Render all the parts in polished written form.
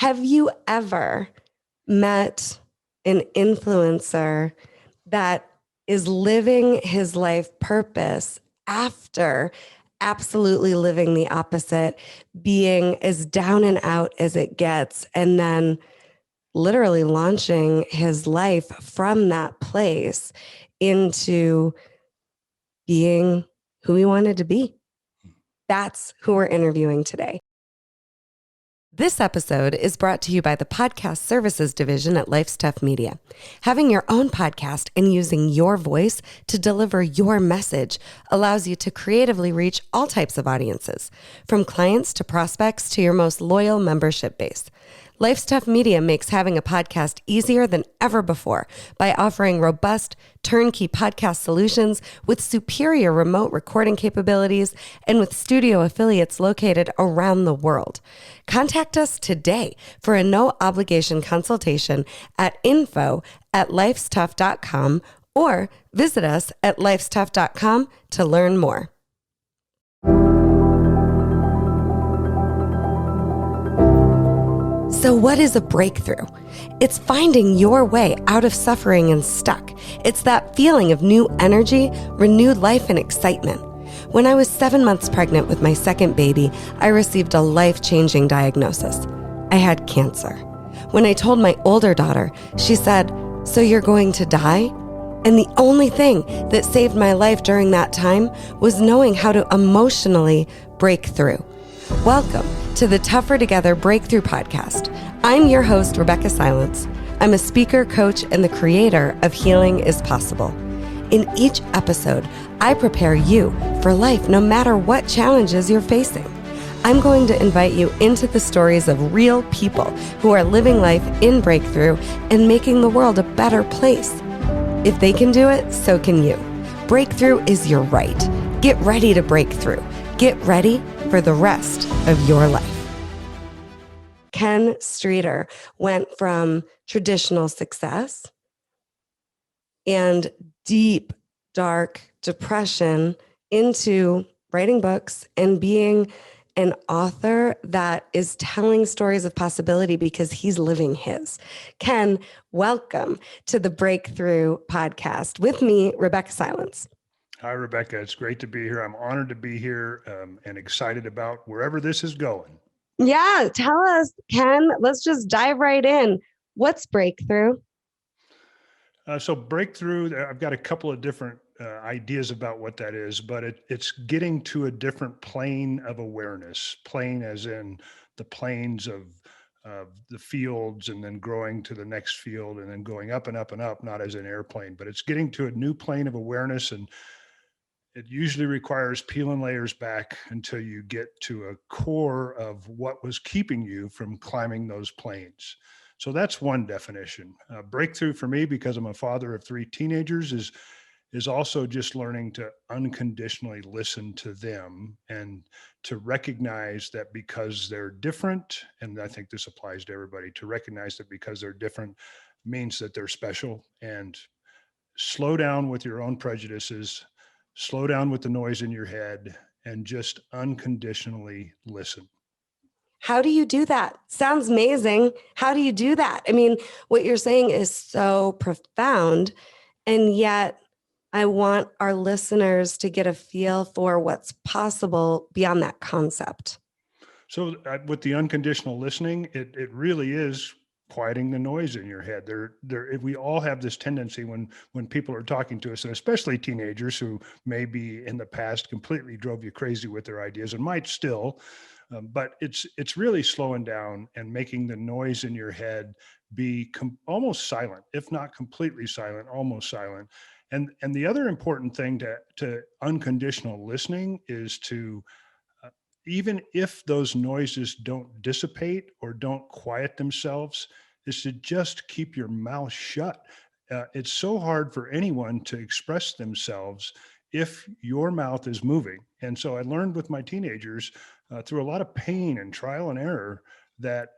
Have you ever met an influencer that is living his life purpose after absolutely living the opposite, being as down and out as it gets, and then literally launching his life from that place into being who he wanted to be? That's who we're interviewing today. This episode is brought to you by the Podcast Services Division at Life's Tough Media. Having your own podcast and using your voice to deliver your message allows you to creatively reach all types of audiences, from clients to prospects to your most loyal membership base. Life's Tough Media makes having a podcast easier than ever before by offering robust, turnkey podcast solutions with superior remote recording capabilities and with studio affiliates located around the world. Contact us today for a no-obligation consultation at info@lifestough.com or visit us at lifestough.com to learn more. So what is a breakthrough? It's finding your way out of suffering and stuck. It's that feeling of new energy, renewed life, and excitement. When I was 7 months pregnant with my second baby, I received a life-changing diagnosis. I had cancer. When I told my older daughter, she said, "So you're going to die?" And the only thing that saved my life during that time was knowing how to emotionally break through. Welcome to the Tougher Together Breakthrough Podcast. I'm your host, Rebeccah Silence. I'm a speaker, coach, and the creator of Healing is Possible. In each episode, I prepare you for life no matter what challenges you're facing. I'm going to invite you into the stories of real people who are living life in breakthrough and making the world a better place. If they can do it, so can you. Breakthrough is your right. Get ready to break through. Get ready for the rest of your life. Ken Streeter went from traditional success and deep, dark depression into writing books and being an author that is telling stories of possibility because he's living his. Ken, welcome to the Breakthrough Podcast with me, Rebeccah Silence. Hi, Rebeccah. It's great to be here. I'm honored to be here and excited about wherever this is going. Yeah, tell us, Ken. Let's just dive right in. What's breakthrough? So breakthrough, I've got a couple of different ideas about what that is, but it's getting to a different plane of awareness, plane as in the planes of the fields and then growing to the next field and then going up and up and up, not as an airplane, but it's getting to a new plane of awareness. And it usually requires peeling layers back until you get to a core of what was keeping you from climbing those planes. So that's one definition. Breakthrough for me, because I'm a father of 3 teenagers, is also just learning to unconditionally listen to them and to recognize that because they're different, and I think this applies to everybody, to recognize that because they're different means that they're special, and slow down with your own prejudices, slow down with the noise in your head, and just unconditionally listen. How do you do that? Sounds amazing. How do you do that? I mean, what you're saying is so profound, and yet I want our listeners to get a feel for what's possible beyond that concept. So with the unconditional listening, it really is quieting the noise in your head. We all have this tendency when people are talking to us, and especially teenagers who maybe in the past completely drove you crazy with their ideas and might still, but it's really slowing down and making the noise in your head be almost silent, if not completely silent, almost silent. And the other important thing to unconditional listening is to even if those noises don't dissipate or don't quiet themselves, is to just keep your mouth shut. It's so hard for anyone to express themselves if your mouth is moving. And so I learned with my teenagers through a lot of pain and trial and error that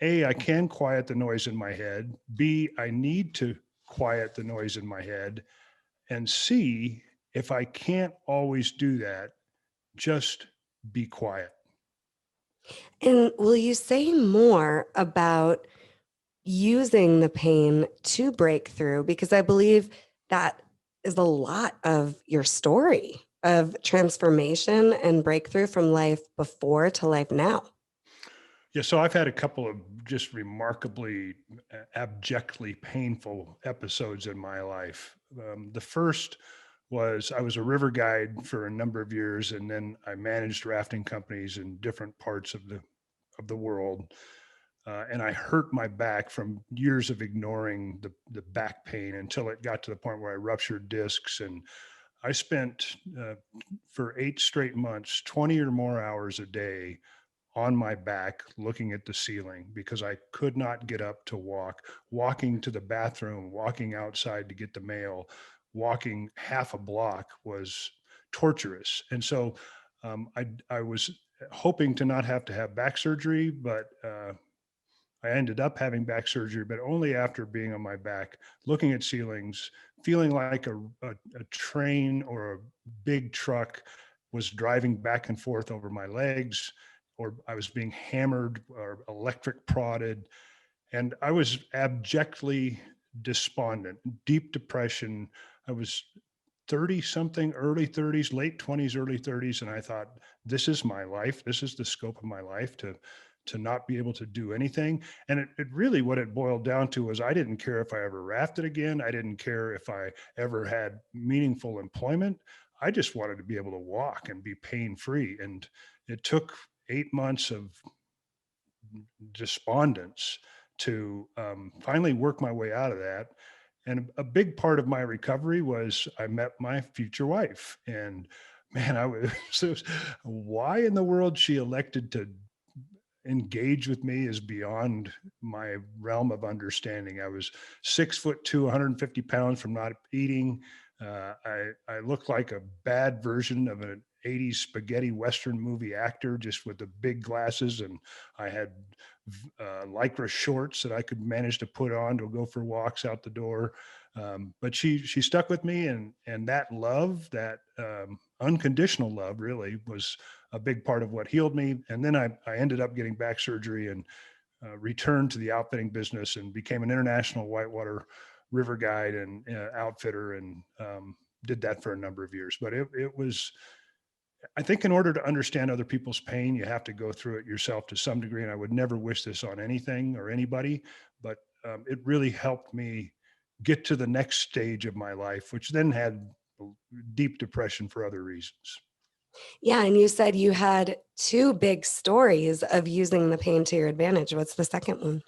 A, I can quiet the noise in my head. B, I need to quiet the noise in my head. And C, if I can't always do that, just be quiet. And will you say more about using the pain to break through? Because I believe that is a lot of your story of transformation and breakthrough from life before to life now. Yeah, so I've had a couple of just remarkably abjectly painful episodes in my life. The first was I was a river guide for a number of years, and then I managed rafting companies in different parts of the world. And I hurt my back from years of ignoring the back pain until it got to the point where I ruptured discs. And I spent for 8 straight months, 20 or more hours a day on my back looking at the ceiling because I could not get up to walk, walking to the bathroom, walking outside to get the mail, walking half a block was torturous. And so I was hoping to not have to have back surgery, but I ended up having back surgery, but only after being on my back, looking at ceilings, feeling like a train or a big truck was driving back and forth over my legs, or I was being hammered or electric prodded. And I was abjectly despondent, deep depression. I was 30 something, early 30s, late 20s, early 30s. And I thought, this is my life. This is the scope of my life to not be able to do anything. And it really, what it boiled down to was I didn't care if I ever rafted again. I didn't care if I ever had meaningful employment. I just wanted to be able to walk and be pain free. And it took 8 months of despondence to finally work my way out of that. And a big part of my recovery was I met my future wife. And man, I was, so why in the world she elected to engage with me is beyond my realm of understanding. I was 6'2", 150 pounds from not eating. I looked like a bad version of an 80s spaghetti Western movie actor, just with the big glasses. And I had lycra shorts that I could manage to put on to go for walks out the door. But she stuck with me, and that love, that unconditional love, really was a big part of what healed me. And then I ended up getting back surgery and returned to the outfitting business and became an international whitewater river guide and outfitter, and did that for a number of years. But it was, I think, in order to understand other people's pain, you have to go through it yourself to some degree. And I would never wish this on anything or anybody, but it really helped me get to the next stage of my life, which then had deep depression for other reasons. Yeah. And you said you had two big stories of using the pain to your advantage. What's the second one?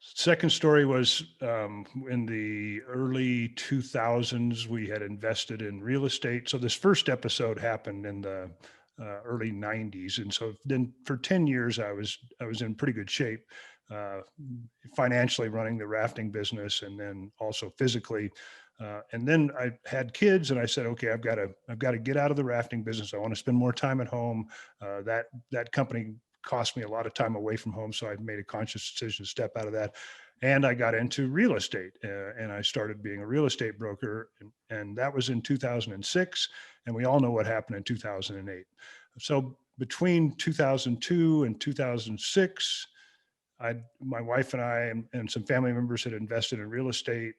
Second story was in the early 2000s, we had invested in real estate. So this first episode happened in the early 90s. And so then for 10 years, I was in pretty good shape, uh, financially running the rafting business and then also physically. And then I had kids and I said, okay, I've got to get out of the rafting business. I want to spend more time at home. That company cost me a lot of time away from home. So I made a conscious decision to step out of that. And I got into real estate, and I started being a real estate broker. And that was in 2006. And we all know what happened in 2008. So between 2002 and 2006, my wife and I and some family members had invested in real estate,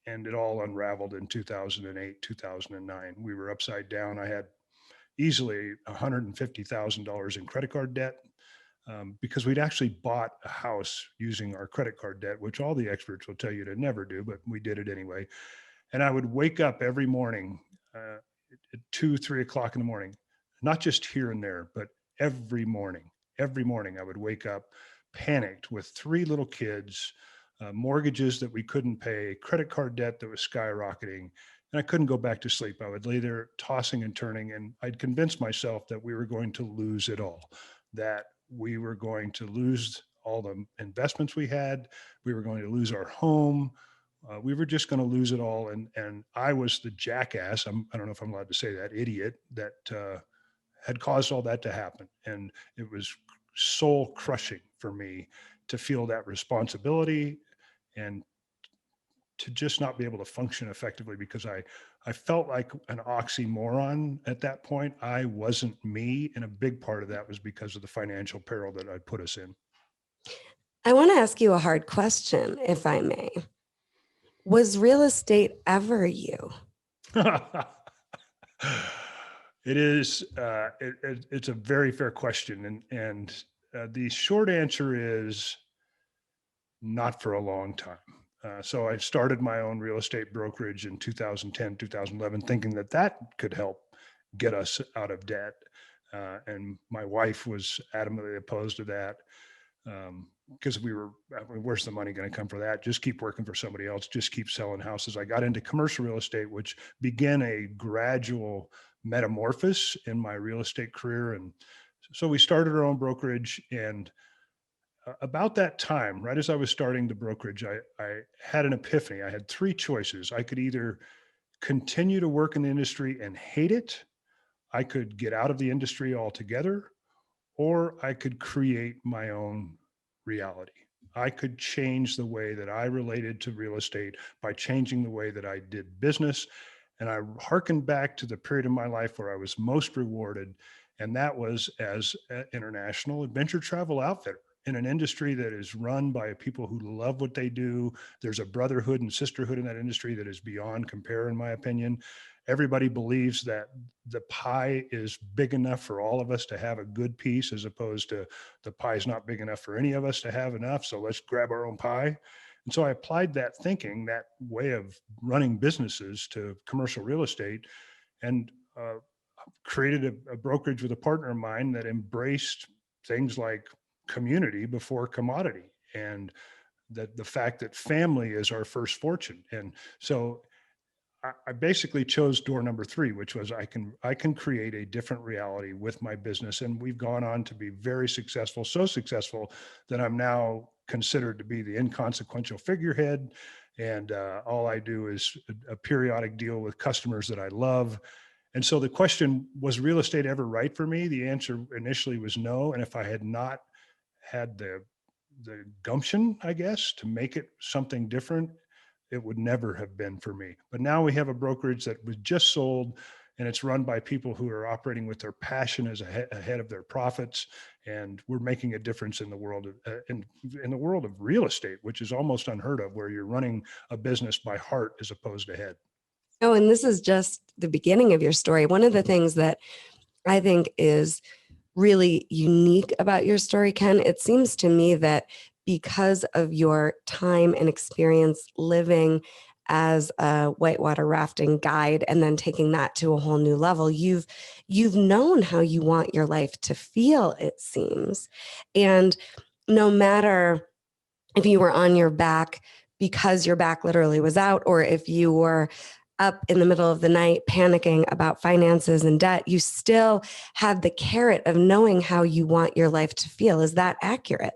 and it all unraveled in 2008, 2009. We were upside down. I had easily $150,000 in credit card debt, because we'd actually bought a house using our credit card debt, which all the experts will tell you to never do, but we did it anyway. And I would wake up every morning at 2, 3 o'clock in the morning, not just here and there, but every morning. Every morning I would wake up panicked with three little kids, mortgages that we couldn't pay, credit card debt that was skyrocketing. And I couldn't go back to sleep. I would lay there tossing and turning, and I'd convince myself that we were going to lose it all, that we were going to lose all the investments we had. We were going to lose our home. We were just going to lose it all. And I was the jackass. I don't know if I'm allowed to say that, idiot that had caused all that to happen. And it was soul crushing for me to feel that responsibility and to just not be able to function effectively because I felt like an oxymoron at that point. I wasn't me. And a big part of that was because of the financial peril that I put us in. I want to ask you a hard question, if I may. Was real estate ever you? It is, it's a very fair question. And the short answer is not for a long time. So I started my own real estate brokerage in 2010, 2011, thinking that that could help get us out of debt. And my wife was adamantly opposed to that because we were, I mean, where's the money going to come for that? Just keep working for somebody else, just keep selling houses. I got into commercial real estate, which began a gradual metamorphosis in my real estate career. And so we started our own brokerage. And about that time, right as I was starting the brokerage, I had an epiphany. I had three choices. I could either continue to work in the industry and hate it, I could get out of the industry altogether, or I could create my own reality. I could change the way that I related to real estate by changing the way that I did business. And I hearkened back to the period of my life where I was most rewarded, and that was as an international adventure travel outfitter in an industry that is run by people who love what they do. There's a brotherhood and sisterhood in that industry that is beyond compare, in my opinion. Everybody believes that the pie is big enough for all of us to have a good piece, as opposed to the pie is not big enough for any of us to have enough. So let's grab our own pie. And so I applied that thinking, that way of running businesses, to commercial real estate, and created a brokerage with a partner of mine that embraced things like community before commodity, and that the fact that family is our first fortune. And so I basically chose door number three, which was I can create a different reality with my business. And we've gone on to be very successful, so successful that I'm now considered to be the inconsequential figurehead. And all I do is a periodic deal with customers that I love. And so the question, was real estate ever right for me? The answer initially was no. And if I had not had the gumption, I guess, to make it something different, it would never have been for me. But now we have a brokerage that was just sold, and it's run by people who are operating with their passion as ahead of their profits. And we're making a difference in the world in the world of real estate, which is almost unheard of, where you're running a business by heart as opposed to head. Oh, and this is just the beginning of your story. One of the things that I think is really unique about your story, Ken, it seems to me that because of your time and experience living as a whitewater rafting guide and then taking that to a whole new level, you've known how you want your life to feel, it seems. And no matter if you were on your back because your back literally was out, or if you were up in the middle of the night panicking about finances and debt, you still have the carrot of knowing how you want your life to feel. Is that accurate?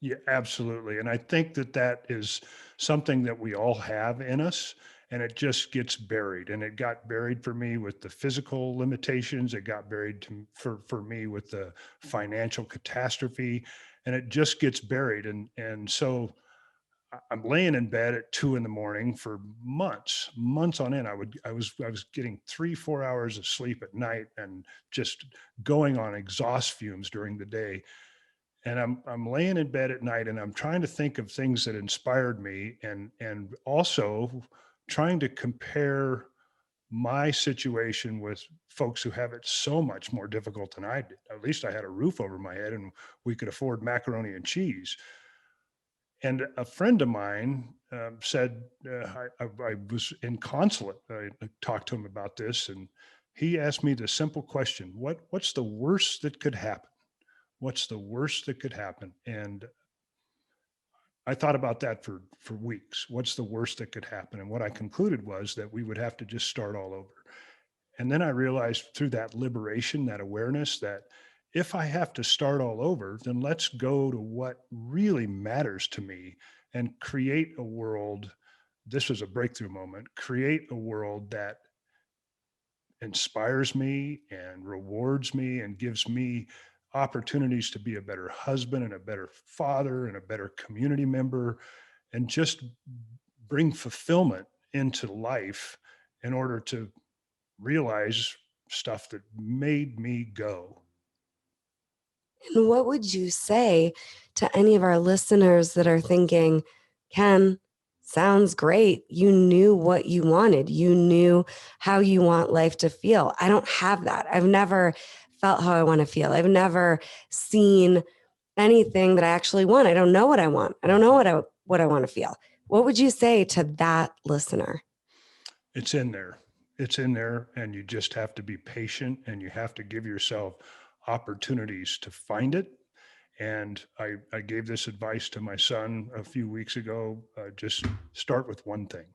Yeah, absolutely. And I think that that is something that we all have in us, and it just gets buried. And it got buried for me with the physical limitations. It got buried for me with the financial catastrophe, and it just gets buried. And so I'm laying in bed at 2 in the morning for months on end. I was getting 3, 4 hours of sleep at night and just going on exhaust fumes during the day. And I'm laying in bed at night, and I'm trying to think of things that inspired me, and also trying to compare my situation with folks who have it so much more difficult than I did. At least I had a roof over my head and we could afford macaroni and cheese. And a friend of mine said, I was in consulate. I talked to him about this, and he asked me the simple question: what's the worst that could happen? What's the worst that could happen? And I thought about that for weeks. What's the worst that could happen? And what I concluded was that we would have to just start all over. And then I realized, through that liberation, that awareness, that if I have to start all over, then let's go to what really matters to me and create a world. This was a breakthrough moment. Create a world that inspires me and rewards me and gives me opportunities to be a better husband and a better father and a better community member, and just bring fulfillment into life in order to realize stuff that made me go. And what would you say to any of our listeners that are thinking, Ken, sounds great. You knew what you wanted, you knew how you want life to feel. I don't have that. I've never felt how I want to feel. I've never seen anything that I actually want. I don't know what I want. I don't know what I want to feel. What would you say to that listener? It's in there. It's in there, and you just have to be patient, and you have to give yourself opportunities to find it. And I gave this advice to my son a few weeks ago. Just start with one thing.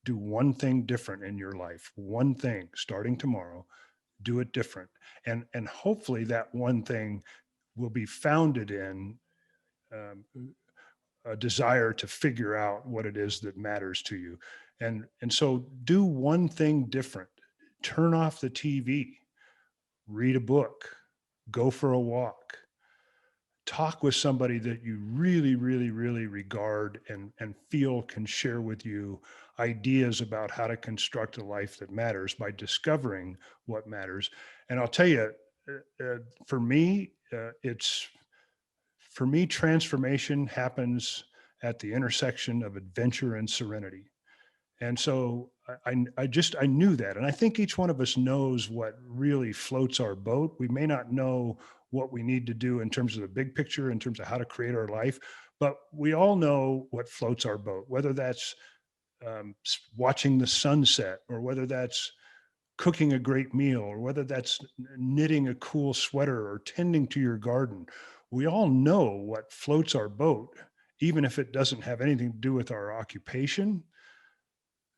Do one thing different in your life. One thing starting tomorrow. Do it different, and hopefully that one thing will be founded in um, a desire to figure out what it is that matters to you. And so do one thing different. Turn off the TV, read a book, go for a walk, talk with somebody that you really, really, really regard and feel can share with you ideas about how to construct a life that matters by discovering what matters. And I'll tell you, for me, transformation happens at the intersection of adventure and serenity. And so I knew that. And I think each one of us knows what really floats our boat. We may not know what we need to do in terms of the big picture, in terms of how to create our life, but we all know what floats our boat, whether that's watching the sunset, or whether that's cooking a great meal, or whether that's knitting a cool sweater or tending to your garden. We all know what floats our boat, even if it doesn't have anything to do with our occupation.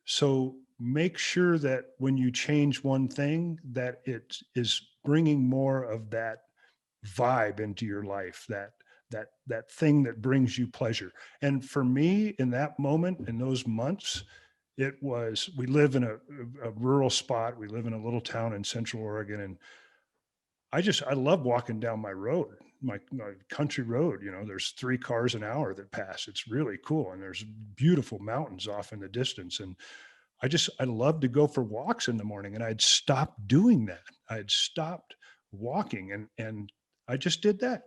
So make sure that when you change one thing, that it is bringing more of that vibe into your life, that thing that brings you pleasure. And for me, in that moment, in those months, it was, we live in a rural spot. We live in a little town in Central Oregon, and I love walking down my road, my country road. There's 3 cars an hour that pass. It's really cool, and there's beautiful mountains off in the distance. And I love to go for walks in the morning, and I'd stopped doing that. I'd stopped walking, and I just did that.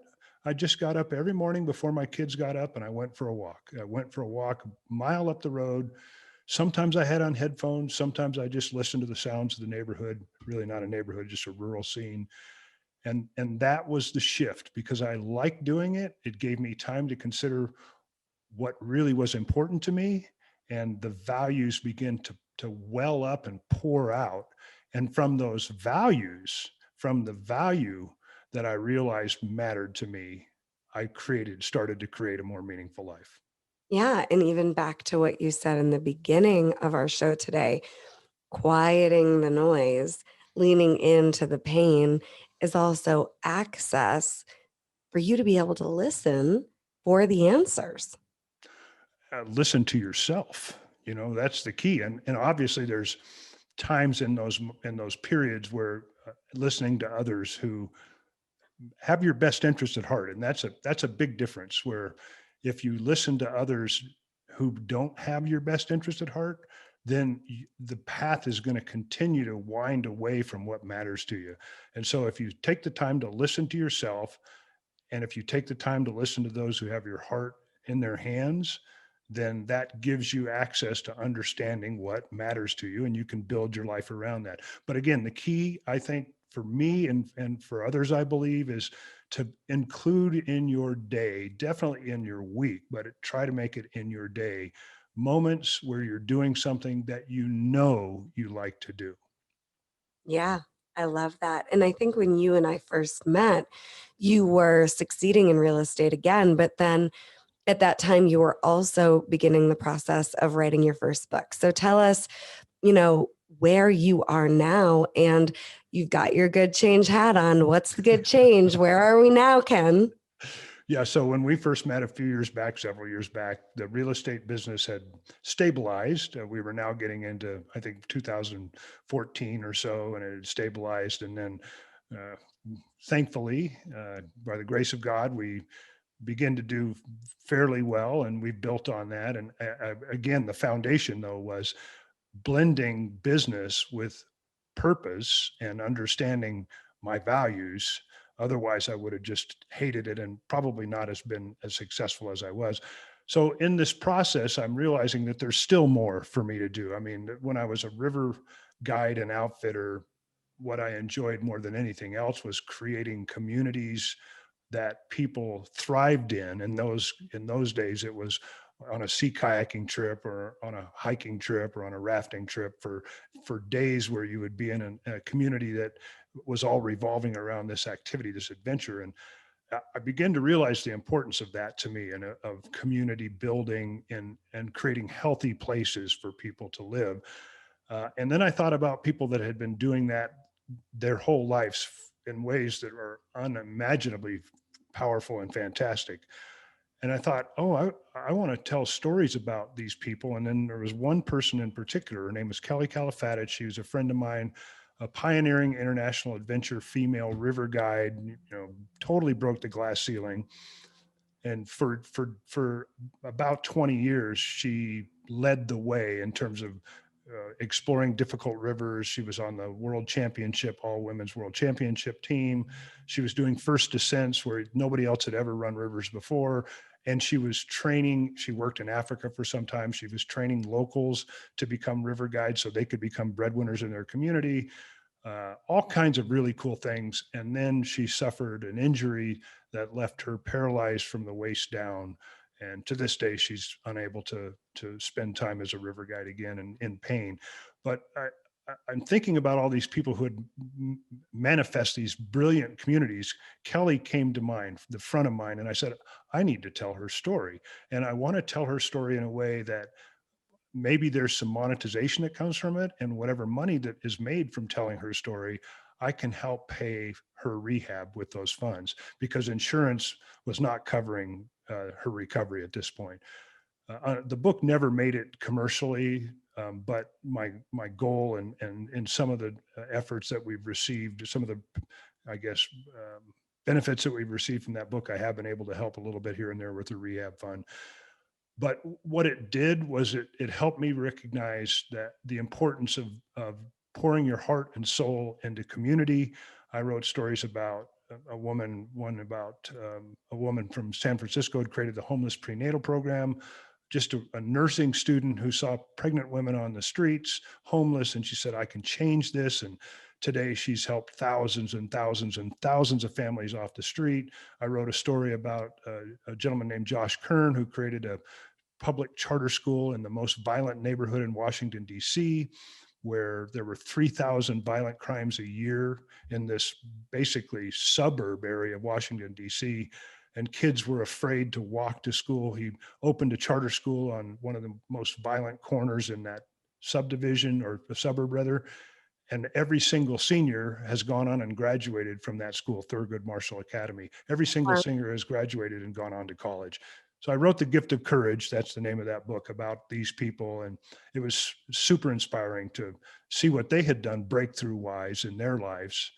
I just got up every morning before my kids got up, and I went for a walk. I went for a walk a mile up the road. Sometimes I had on headphones. Sometimes I just listened to the sounds of the neighborhood, really not a neighborhood, just a rural scene. And that was the shift, because I liked doing it. It gave me time to consider what really was important to me, and the values begin to well up and pour out. And from those values, from the value that I realized mattered to me, I started to create a more meaningful life. Yeah. And even back to what you said in the beginning of our show today, quieting the noise, leaning into the pain is also access for you to be able to listen for the answers. Listen to yourself. That's the key. And obviously there's times in those periods where listening to others who have your best interest at heart, and that's a big difference. Where if you listen to others who don't have your best interest at heart, then the path is going to continue to wind away from what matters to you. And so if you take the time to listen to yourself, and if you take the time to listen to those who have your heart in their hands, then that gives you access to understanding what matters to you, and you can build your life around that. But again, the key, I think, for me and for others, I believe, is to include in your day, definitely in your week, but try to make it in your day, moments where you're doing something that you like to do. Yeah, I love that. And I think when you and I first met, you were succeeding in real estate again, but then at that time you were also beginning the process of writing your first book. So tell us, where you are now, and you've got your good change hat on. What's the good change? Where are we now, Ken? Yeah. So when we first met a few years back, several years back, the real estate business had stabilized. We were now getting into, I think, 2014 or so, and it had stabilized. And then, uh, thankfully, by the grace of God, we begin to do fairly well, and we've built on that. And again, the foundation though was blending business with purpose and understanding my values. Otherwise, I would have just hated it and probably not as been as successful as I was. So in this process, I'm realizing that there's still more for me to do. I mean, when I was a river guide and outfitter, what I enjoyed more than anything else was creating communities that people thrived in. And those days, it was on a sea kayaking trip or on a hiking trip or on a rafting trip for days where you would be in a community that was all revolving around this activity, this adventure. And I began to realize the importance of that to me, and of community building and creating healthy places for people to live. And then I thought about people that had been doing that their whole lives in ways that are unimaginably powerful and fantastic. And I thought, oh, I want to tell stories about these people. And then there was one person in particular. Her name was Kelly Califatis. She was a friend of mine, a pioneering international adventure female river guide. Totally broke the glass ceiling. And for about 20 years, she led the way in terms of exploring difficult rivers. She was on the world championship, all women's world championship team. She was doing first descents where nobody else had ever run rivers before. And she was training, she worked in Africa for some time. She was training locals to become river guides so they could become breadwinners in their community. All kinds of really cool things. And then she suffered an injury that left her paralyzed from the waist down. And to this day, she's unable to spend time as a river guide again, and in pain. But I'm thinking about all these people who had manifest these brilliant communities. Kelly came to mind, the front of mind, and I said, I need to tell her story. And I want to tell her story in a way that maybe there's some monetization that comes from it, and whatever money that is made from telling her story, I can help pay her rehab with those funds, because insurance was not covering her recovery at this point. The book never made it commercially, but my goal and some of the efforts that we've received, some of the, I guess, benefits that we've received from that book, I have been able to help a little bit here and there with the rehab fund. But what it did was it helped me recognize that the importance of pouring your heart and soul into community. I wrote stories about one about a woman from San Francisco had created the homeless prenatal program, just a nursing student who saw pregnant women on the streets, homeless, and she said, I can change this. And today she's helped thousands and thousands and thousands of families off the street. I wrote a story about a gentleman named Josh Kern, who created a public charter school in the most violent neighborhood in Washington, D.C., where there were 3,000 violent crimes a year in this basically suburb area of Washington, D.C., and kids were afraid to walk to school. He opened a charter school on one of the most violent corners in that subdivision, or the suburb rather. And every single senior has gone on and graduated from that school, Thurgood Marshall Academy. Every single senior has graduated and gone on to college. So I wrote The Gift of Courage. That's the name of that book, about these people. And it was super inspiring to see what they had done breakthrough wise in their lives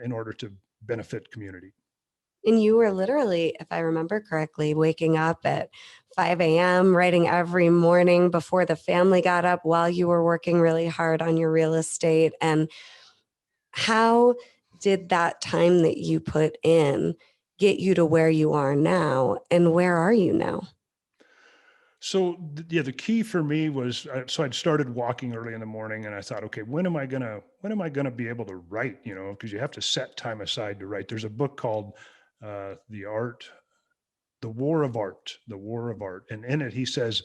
in order to benefit community. And you were literally, if I remember correctly, waking up at 5 a.m., writing every morning before the family got up while you were working really hard on your real estate. And how did that time that you put in get you to where you are now? And where are you now? So yeah, the key for me was, so I'd started walking early in the morning, and I thought, okay, when am I gonna be able to write? Because you have to set time aside to write. There's a book called The Art, The War of Art, The War of Art, and in it he says,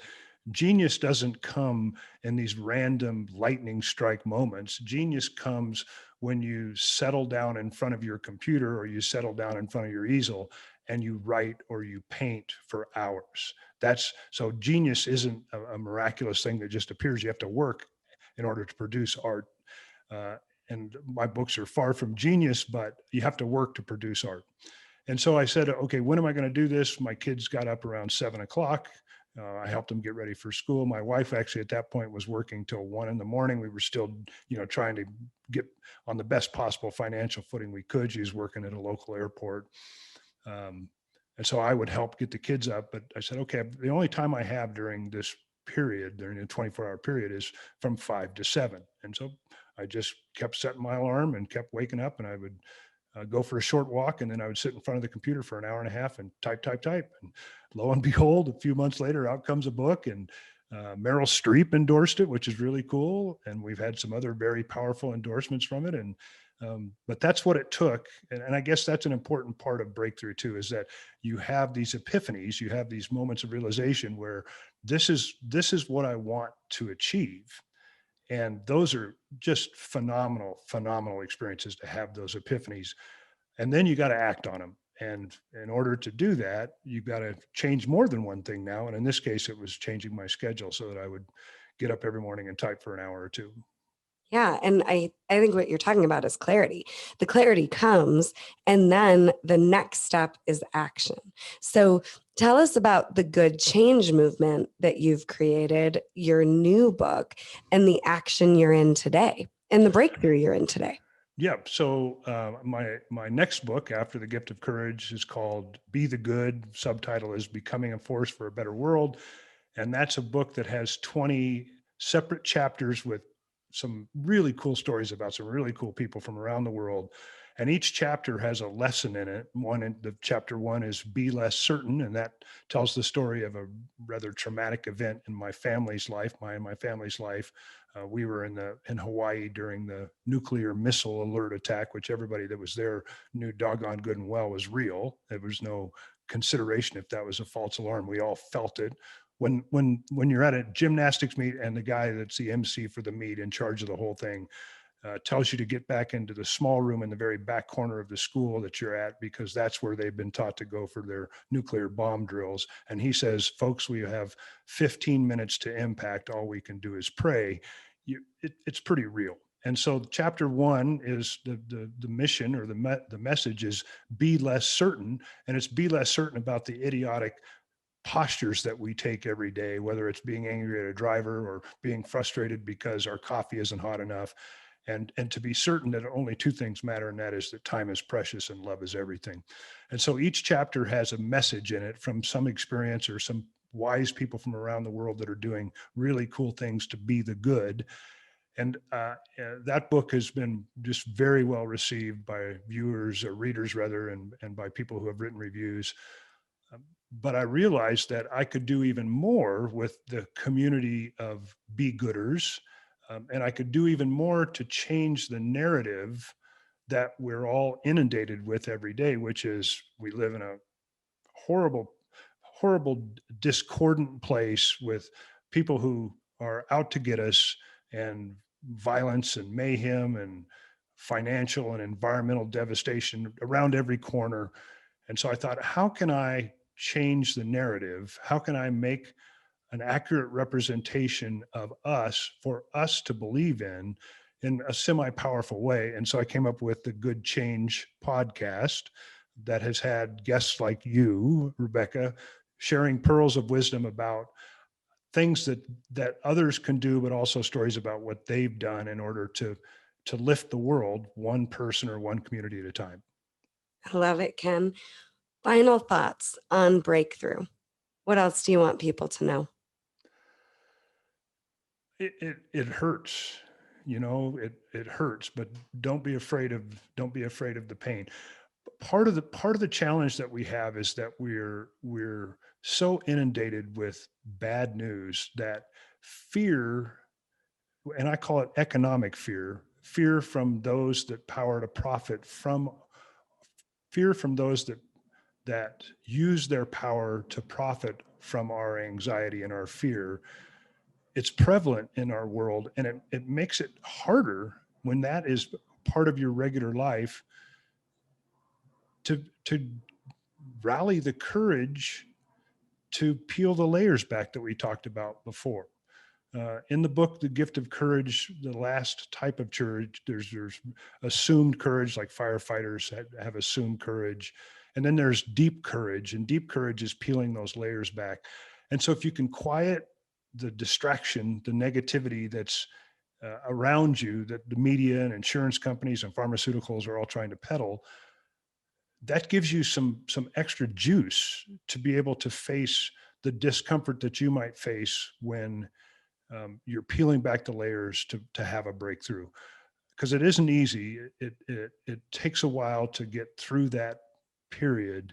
genius doesn't come in these random lightning strike moments. Genius comes when you settle down in front of your computer, or you settle down in front of your easel, and you write or you paint for hours. That's so genius isn't a miraculous thing that just appears. You have to work in order to produce art. Uh, and my books are far from genius, but you have to work to produce art. And so I said, okay, when am I going to do this? My kids got up around 7 o'clock. I helped them get ready for school. My wife actually at that point was working till 1 in the morning. We were still, trying to get on the best possible financial footing we could. She was working at a local airport. Um, And so I would help get the kids up. But I said, okay, the only time I have during this period, during a 24-hour period, is from 5 to 7. And so I just kept setting my alarm and kept waking up, and I would go for a short walk, and then I would sit in front of the computer for an hour and a half and type, type, type. And lo and behold, a few months later, out comes a book, and Meryl Streep endorsed it, which is really cool. And we've had some other very powerful endorsements from it. And but that's what it took. And I guess that's an important part of breakthrough too, is that you have these epiphanies, you have these moments of realization where this is what I want to achieve. And those are just phenomenal, phenomenal experiences to have those epiphanies. And then you got to act on them. And in order to do that, you've got to change more than one thing now. And in this case, it was changing my schedule so that I would get up every morning and type for an hour or two. Yeah, and I think what you're talking about is clarity. The clarity comes, and then the next step is action. So tell us about the good change movement that you've created, your new book, and the action you're in today, and the breakthrough you're in today. Yeah. So my next book after The Gift of Courage is called Be the Good. Subtitle is Becoming a Force for a Better World. And that's a book that has 20 separate chapters with some really cool stories about some really cool people from around the world. And each chapter has a lesson in it. The chapter 1 is Be Less Certain, and that tells the story of a rather traumatic event in my family's life, my family's life. We were in Hawaii during the nuclear missile alert attack, which everybody that was there knew doggone good and well was real. There was no consideration if that was a false alarm. We all felt it. When you're at a gymnastics meet and the guy that's the MC for the meet in charge of the whole thing tells you to get back into the small room in the very back corner of the school that you're at, because that's where they've been taught to go for their nuclear bomb drills. And he says, folks, we have 15 minutes to impact. All we can do is pray. It's pretty real. And so chapter 1 is the mission, or the message is be less certain. And it's be less certain about the idiotic postures that we take every day, whether it's being angry at a driver or being frustrated because our coffee isn't hot enough. And to be certain that only two things matter, and that is that time is precious and love is everything. And so each chapter has a message in it from some experience or some wise people from around the world that are doing really cool things to be the good. And that book has been just very well received by viewers or readers rather, and by people who have written reviews. But I realized that I could do even more with the community of be-gooders, and I could do even more to change the narrative that we're all inundated with every day, which is we live in a horrible, horrible, discordant place with people who are out to get us, and violence and mayhem and financial and environmental devastation around every corner. And so I thought, how can I change the narrative? How can I make an accurate representation of us for us to believe in a semi-powerful way? And so I came up with the Good Change podcast that has had guests like you, Rebeccah, sharing pearls of wisdom about things that others can do, but also stories about what they've done in order to lift the world one person or one community at a time. I love it, Ken. Final thoughts on breakthrough. What else do you want people to know? It hurts, it hurts, but don't be afraid of the pain. Part of the challenge that we have is that we're so inundated with bad news that fear, and I call it economic fear from those that power to profit from, fear from those that use their power to profit from our anxiety and our fear. It's prevalent in our world, and it makes it harder when that is part of your regular life to rally the courage to peel the layers back that we talked about before. In the book, The Gift of Courage, the last type of courage, there's assumed courage, like firefighters have assumed courage. And then there's deep courage, and deep courage is peeling those layers back. And so if you can quiet the distraction, the negativity that's around you, that the media and insurance companies and pharmaceuticals are all trying to peddle, that gives you some extra juice to be able to face the discomfort that you might face when you're peeling back the layers to have a breakthrough, because it isn't easy. It takes a while to get through that period,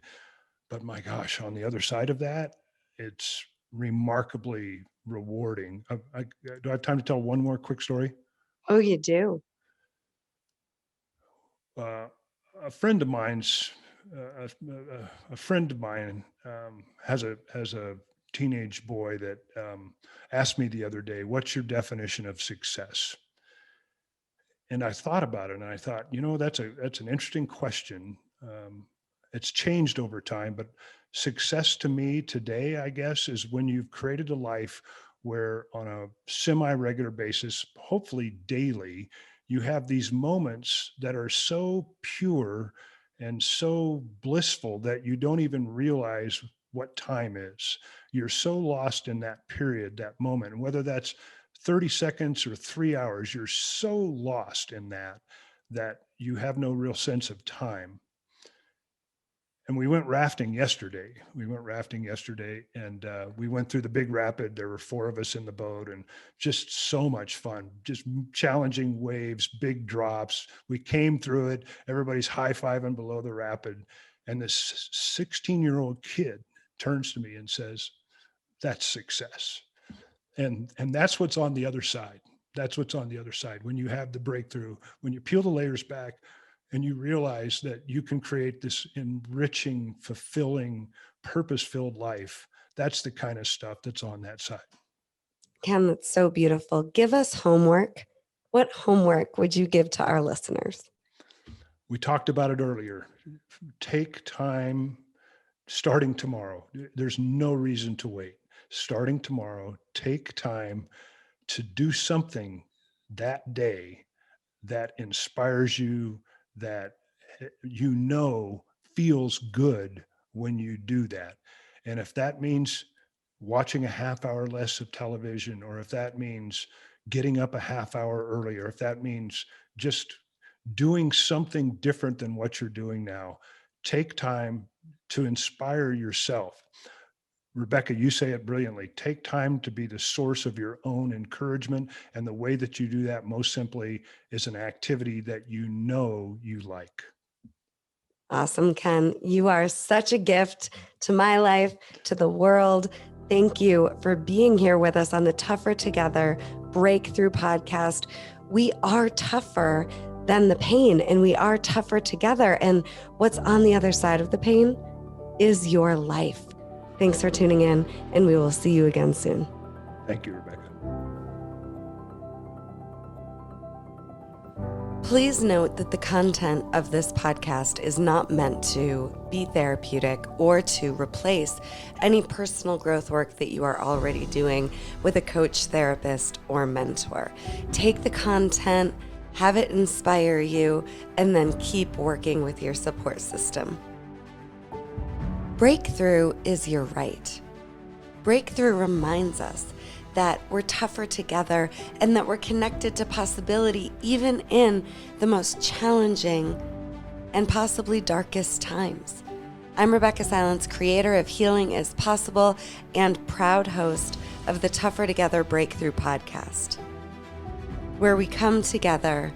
but my gosh, on the other side of that, it's remarkably rewarding. Do I have time to tell one more quick story? Oh, you do? Uh, a friend of mine's a friend of mine has a teenage boy that asked me the other day, "What's your definition of success?" And I thought about it, and I thought, that's an interesting question. It's changed over time, but success to me today, I guess, is when you've created a life where, on a semi-regular basis, hopefully daily, you have these moments that are so pure and so blissful that you don't even realize what time is. You're so lost in that period, that moment, and whether that's 30 seconds or 3 hours, you're so lost in that you have no real sense of time. And we went rafting yesterday. And we went through the big rapid. There were four of us in the boat, and just so much fun, just challenging waves, big drops. We came through it. Everybody's high-fiving below the rapid. And this 16-year-old kid turns to me and says, "That's success." And that's what's on the other side. That's what's on the other side. When you have the breakthrough, when you peel the layers back and you realize that you can create this enriching, fulfilling, purpose-filled life, that's the kind of stuff that's on that side. Ken, that's so beautiful. Give us homework. What homework would you give to our listeners? We talked about it earlier. Take time starting tomorrow. There's no reason to wait. Starting tomorrow, take time to do something that day that inspires you, that feels good when you do that. And if that means watching a half hour less of television, or if that means getting up a half hour earlier, if that means just doing something different than what you're doing now, take time to inspire yourself. Rebeccah, you say it brilliantly. Take time to be the source of your own encouragement. And the way that you do that, most simply, is an activity that you like. Awesome, Ken. You are such a gift to my life, to the world. Thank you for being here with us on the Tougher Together Breakthrough podcast. We are tougher than the pain, and we are tougher together. And what's on the other side of the pain is your life. Thanks for tuning in, and we will see you again soon. Thank you, Rebeccah. Please note that the content of this podcast is not meant to be therapeutic or to replace any personal growth work that you are already doing with a coach, therapist, or mentor. Take the content, have it inspire you, and then keep working with your support system. Breakthrough is your right. Breakthrough reminds us that we're tougher together and that we're connected to possibility even in the most challenging and possibly darkest times. I'm Rebeccah Silence, creator of Healing is Possible and proud host of the Tougher Together Breakthrough podcast, where we come together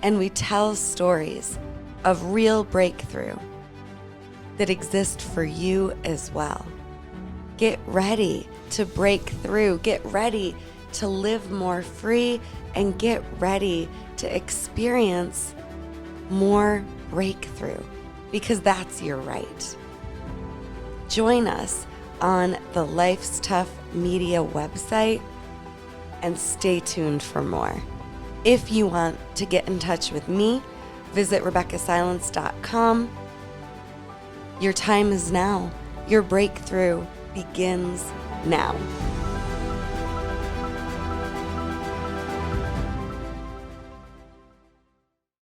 and we tell stories of real breakthrough that exist for you as well. Get ready to break through. Get ready to live more free, and get ready to experience more breakthrough, because that's your right. Join us on the Life's Tough Media website and stay tuned for more. If you want to get in touch with me, visit RebeccahSilence.com. Your time is now. Your breakthrough begins now.